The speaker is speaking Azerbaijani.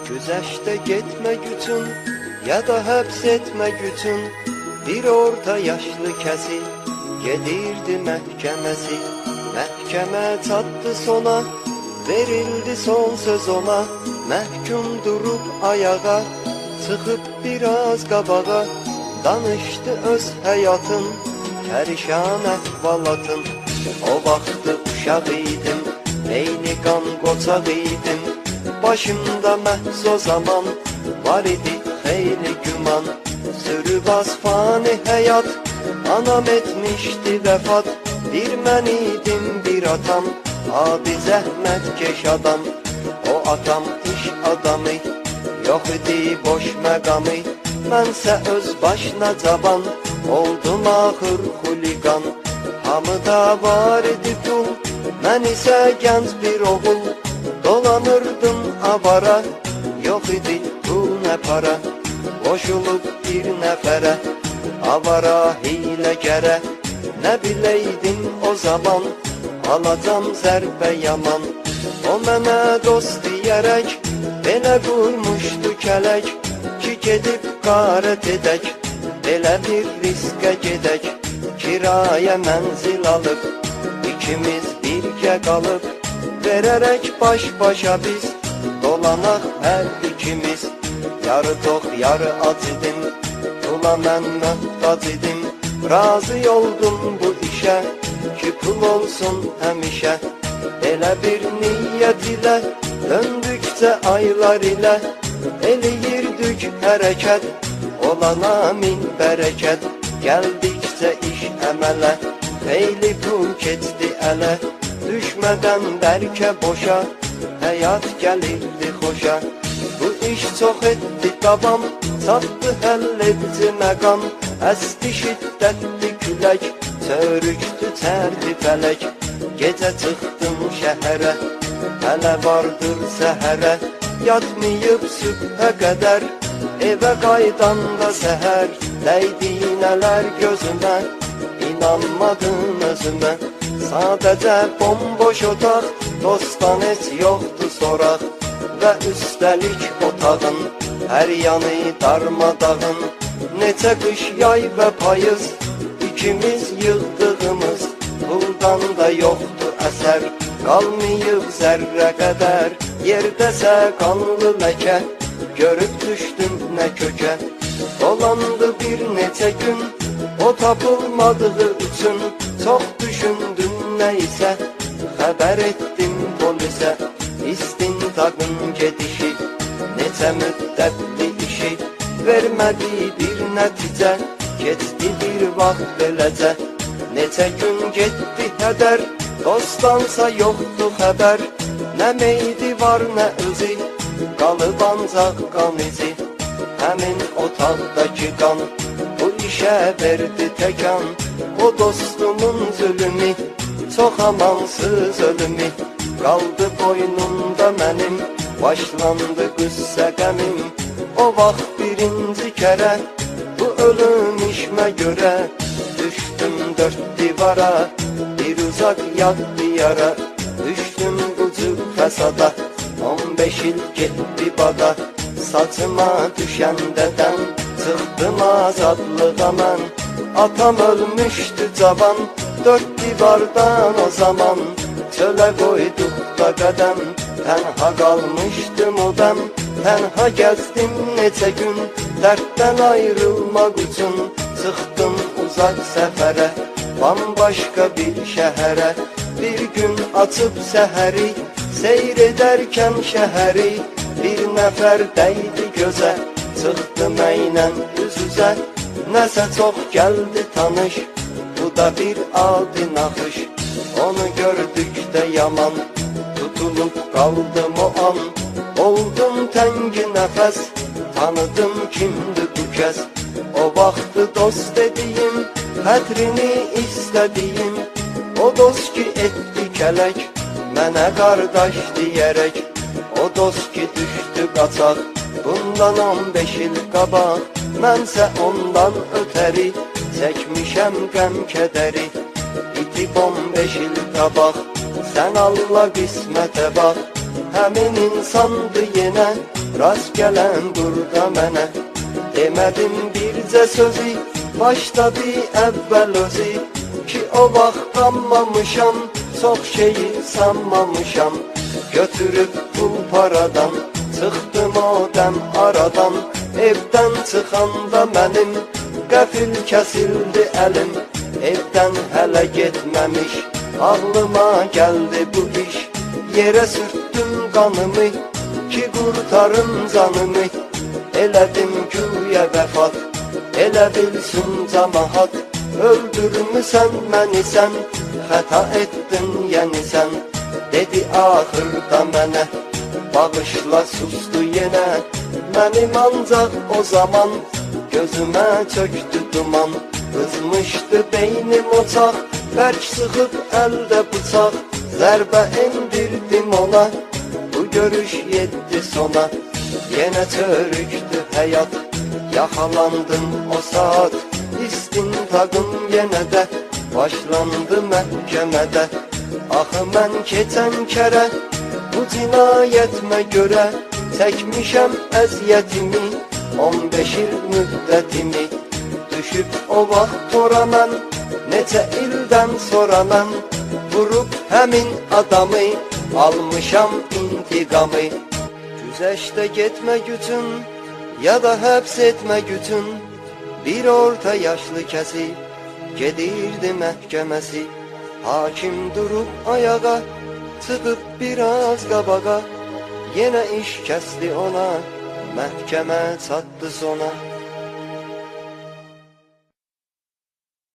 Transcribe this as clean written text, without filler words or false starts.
Güzəştə getmək üçün ya da həbs etmək üçün bir orta yaşlı kəsi gedirdi məhkəməsi. Məhkəmə çatdı sona, verildi son söz ona. Məhkum durub ayağa, çıxıb biraz qabağa, danışdı öz həyatın, pərişan əhvalatın. O vaxtı uşaq idim, eyni qan qocaq idim. Başımda məhz o zaman var idi xeyli güman. Sürüb fani həyat, anam etmişdi vəfat. Bir mən idim bir atam, adi zəhmətkeş adam. O atam iş adamı, yox idi boş məqamı. Mənsə öz başına cavan, oldum axır xuliqan. Hamıda var idi pul, mən isə gənc bir oğul. Dolanırdım avara, yox idi pul nə para. Qoşulub bir nəfərə, avara hiləgərə. Nə biləydim o zaman, alacam zərbə yaman. O mənə dost deyərək, belə qurmuşdu kələk. Ki gedib qarət edək, belə bir riskə gedək. Kirayə mənzil alıb, ikimiz birgə qalıb. Verərək baş-başa biz, dolanaq hər ikimiz. Yarı tox, yarı ac idim, pula mən möhtac idim. Razı oldum bu işə, ki pul olsun həmişə. Elə bir niyyət ilə, döndükcə aylar ilə, eləyirdik hərəkət, olana min bərəkət. Gəldikcə iş əmələ, xeyli pul keçdi ələ. Düşmədən bəlkə boşa, həyat gəlirdi xoşa. Bu iş çox etdi davam, çatdı həll edici məqam. Əsdi şiddətli külək, çörükdü çərdi fələk. Gecə çıxdım şəhərə, hələ vardır səhərə. Yatmayıb sübhə qədər, evə qaydanda səhər. Dəydi iynələr gözümə, inanmadım özümə. Sadəcə bomboş otaq, dostdan heç yoxdu soraq. Və üstəlik otağın, hər yanı darmadağın. Neçə qış, yay və payız, ikimiz yığdığımız. Puldan da yoxdur əsər, qalmayıb zərrə qədər. Yerdəsə qanlı ləkə, görüb düşdüm nə kökə. Dolandı bir neçə gün, o tapılmadığı üçün. Çox düşündüm nəysə, xəbər etdim polisə. İstintaqın gedişi, neçə müddətli işi, vermədi bir nəticə, keçdi bir vaxt beləcə. Neçə gün getdi hədər, dostdansa yoxdu xəbər. Nə meydi var nə özü, qalıb ancaq qan izi. Həmin otaqdakı qan, bu işə verdi təkan. O dostumun zülmü, çox amansız ölümü. Qaldı boynumda mənim, başlandı qüssə qəmim. O vaxt birinci kərə, bu ölüm işmə görə. Düşdüm dörd divara, bir uzaq yad diyara. Düşdüm qucur fəsada, 15 il getdi bada. Saçıma düşəndədən, çıxdım azadlığa mən. Atam ölmüşdü cavan, dörd divardan o zaman. Çölə qoyduq da qədəm, tənha qalmışdım o dəm. Tənha gəzdim neçə gün, dərddən ayrılmaq üçün. Çıxdım uzaq səfərə, bambaşqa bir şəhərə. Bir gün açıb səhəri, seyr edərkən şəhəri. Bir nəfər dəydi gözə, çıxdım əynən üz-üzə. Nəsə çox gəldi tanış, bu da bir adi naxış. Onu gördükdə yaman, tutulub qaldım o an. Oldum təngi nəfəs, tanıdım kimdir bu kəs. O vaxtı dost dediyim, hətrini istədiyim. O dost ki etdi kələk, mənə qardaş deyərək. O dost ki düşdü qaçaq, bundan 15 il qabaq. Mənsə ondan ötəri, çəkmişəm qəm kədəri. İtib 15 il qabaq, sən Allah qismətə bax. Həmin insandı yenə rast gələn burada mənə. Demədim bircə sözü, başladı əvvəl özü. Ki o vaxt qanmamışam, çox şeyi sanmamışam. Götürüb pul paradan, çıxdım o dəm aradan. Evdən çıxanda mənim qəfil kəsildi əlim. Evdən hələ getməmiş, ağlıma gəldi bu iş. Yerə sürtdüm qanımı, ki qurtarım canımı. Elədim güya vəfat, elə bilsin camaat. Öldürmüsən məni sən, xəta etdin yəni sən. Dedi axırda mənə, bağışla sustu yenə. Mənim ancaq o zaman gözümə çöktü duman. Qızmışdı beynim ocaq, bərk sıxıb əldə bıçaq. Zərbə endirdim ona, bu görüş yetdi sona. Yenə çörükdü həyat, yaxalandım o saat. İstintaqım yenə də başlandı məhkəmədə. Axı mən keçən kərə bu cinayətimə görə çəkmişəm əziyyətimi, 15 il müddətimi. Düşüb o vaxt tora mən, neçə ildən sonra mən vurub həmin adamı, almışam intiqamı. Güzəştə getmə gücün, ya da həbs etmə gücün. Bir orta yaşlı kəsi gedirdi məhkəməsi. Hakim durub ayağa, çıxıb biraz qabağa. Yenə iş kəsdi ona, məhkəmə çatdı sona.